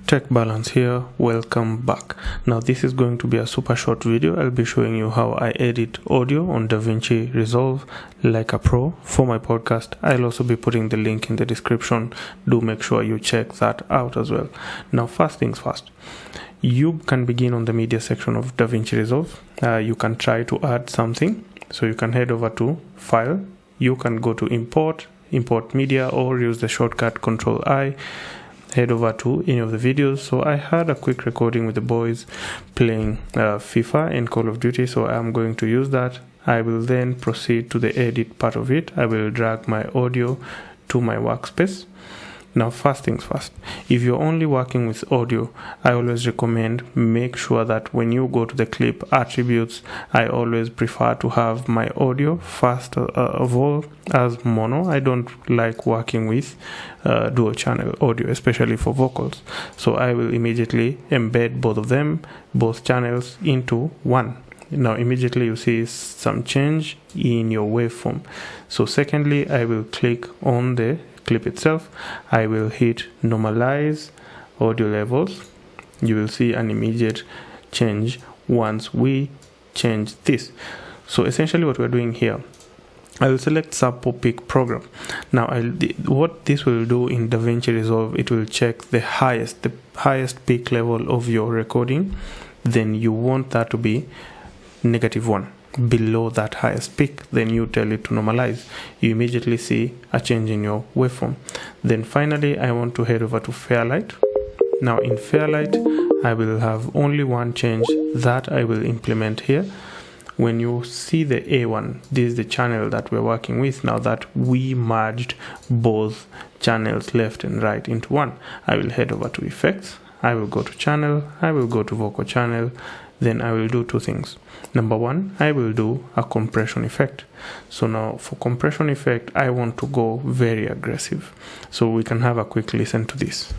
Tech Balance here, welcome back. Now this is going to be a super short video. I'll be showing you how I edit audio on DaVinci Resolve like a pro for my podcast. I'll also be putting the link in the description. Do make sure you check that out as well. Now first things first, you can begin on the media section of DaVinci Resolve. You can try to add something, so you can head over to File. You can go to import media, or use the shortcut Control-I. Head over to any of the videos. So I had a quick recording with the boys playing FIFA and Call of Duty, so I'm going to use that. I will then proceed to the edit part of it. I will drag my audio to my workspace. Now first things first, if you're only working with audio, I always recommend make sure that when you go to the clip attributes, I always prefer to have my audio first of all as mono. I don't like working with dual channel audio, especially for vocals. So I will immediately embed both channels into one. Now immediately you see some change in your waveform. So secondly, I will click on the clip itself. I will hit normalize audio levels. You will see an immediate change once we change this. So essentially what we're doing here, I will select sample peak program. Now what this will do in DaVinci Resolve, it will check the highest peak level of your recording. Then you want that to be -1 below that highest peak. Then you tell it to normalize. You immediately see a change in your waveform. Then finally I want to head over to FAIRLIGHT. Now in FAIRLIGHT I will have only one change that I will implement here. When you see the A1, this is the channel that we're working with now that we merged both channels left and right into one. I will head over to effects. I will go to channel. I will go to vocal channel. Then I will do two things. Number one, I will do a compression effect. So now for compression effect, I want to go very aggressive. So we can have a quick listen to this.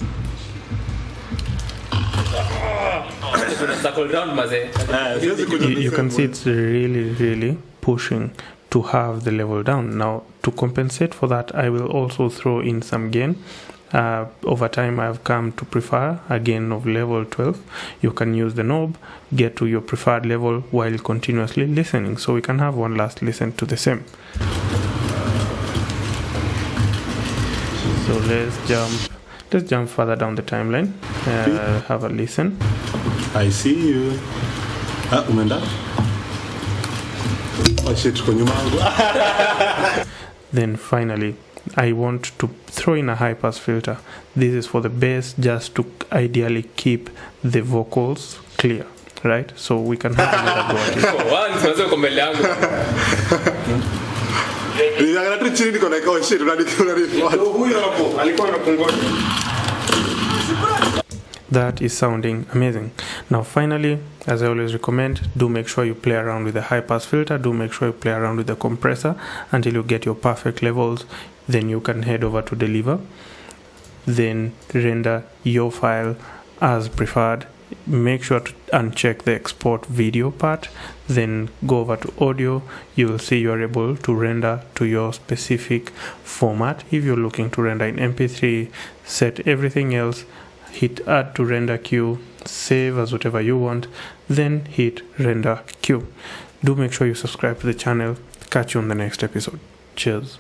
You can see it's really pushing to have the level down. Now to compensate for that, I will also throw in some gain. Over time I've come to prefer a gain of level 12. You can use the knob, get to your preferred level while continuously listening. So we can have one last listen to the same. So let's jump further down the timeline. Have a listen. I see you. Umenda. Then finally I want to throw in a high pass filter. This is for the bass, just to ideally keep the vocals clear, right? So we can have another go at it. That is sounding amazing. Now finally, as I always recommend, do make sure you play around with the high pass filter. Do make sure you play around with the compressor until you get your perfect levels. Then you can head over to deliver. Then render your file as preferred. Make sure to uncheck the export video part. Then go over to audio. You will see you are able to render to your specific format. If you're looking to render in MP3, set everything else. Hit add to render queue, save as whatever you want, then hit render queue. Do make sure you subscribe to the channel. Catch you on the next episode. Cheers.